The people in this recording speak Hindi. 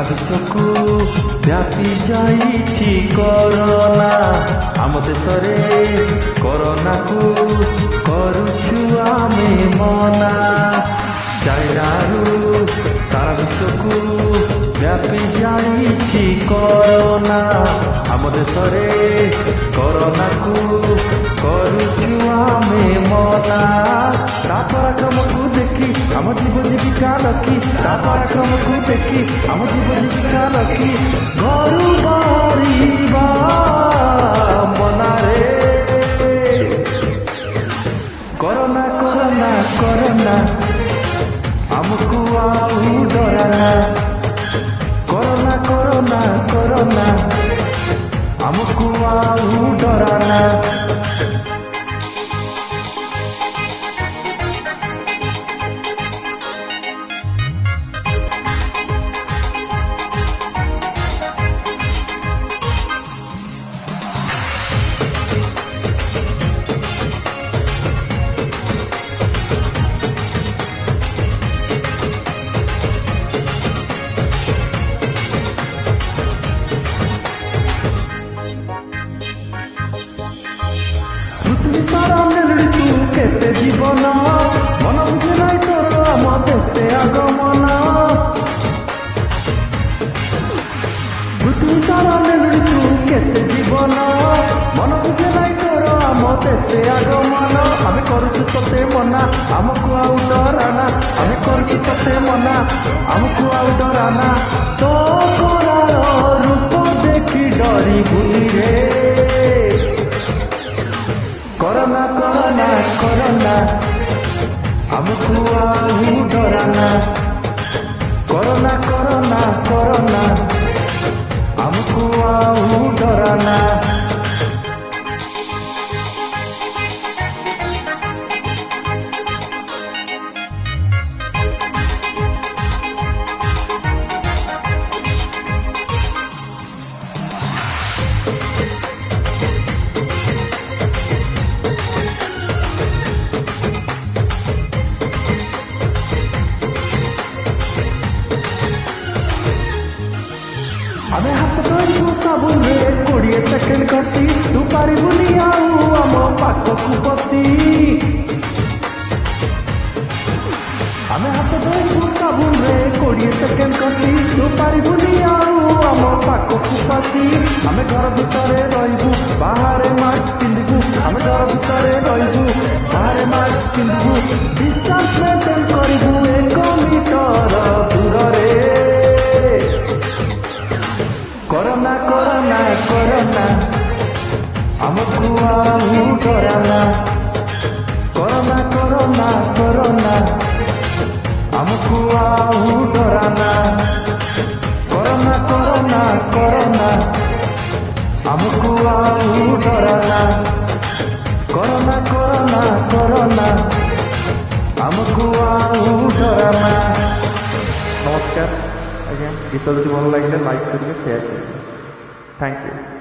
सारा विश्वकू व्यापी जाइछि कोरोना आम देशरे कोरोना को करुछु आमे मना चाइनारू सारा विश्वकू व्यापी जाइछि कोरोना आम देशरे कोरोना को करुछु आमे मना पराक्रम को देखी आम जीव जीविका रखी पराक्रम को देखी आम जीव जीविका रखी घरू बाहरिबा मनारे कोरोना कोरोना कोरोना आमको आउ डराना कोरोना कोरोना कोरोना आमको आउ डराना केते जीवन मन बुझे नाई तोर आम देशे आगमन पृथ्वी सारा मेलुड़ी केते जीवन मन बुझे नाई तोर आम देशे आगमन आमे करुछु तोते मना आमको आउ डराना आमे करुछु तोते मना आमको आउ डराना तो कोरार रूप देखी डरी भूली रे कोरोना कोरोना कोरोना आमको आउ डराना कोरोना कोरोना कोरोना आमको आउ डराना आमे हाथ धरू साबुन रे 20 सेकेंड कटी तू पारिबुनी आउ आम पाखकू पति आमे हाथ धरू साबुन रे 20 सेकेंड कटी तू पारिबुनी आउ आम पाखकू पति आमे घर भितरे रहिबू बाहर मास्क पिंधिबू आमे घर भितरे रहिबू बाहर मास्क पिंधिबू डिस्टेंस मेंटेन करिबू 1 मीटर दूर रे कोरोना कोरोना कोरोना आमको आउ डराना कोरोना कोरोना कोरोना आमको आउ डराना कोरोना कोरोना कोरोना आमको आउ डराना कोरोना कोरोना कोरोना आमको आउ डराना। नमस्कार आज्ञा गीत जो भल लगे लाइक करेंगे शेयर करेंगे थैंक यू।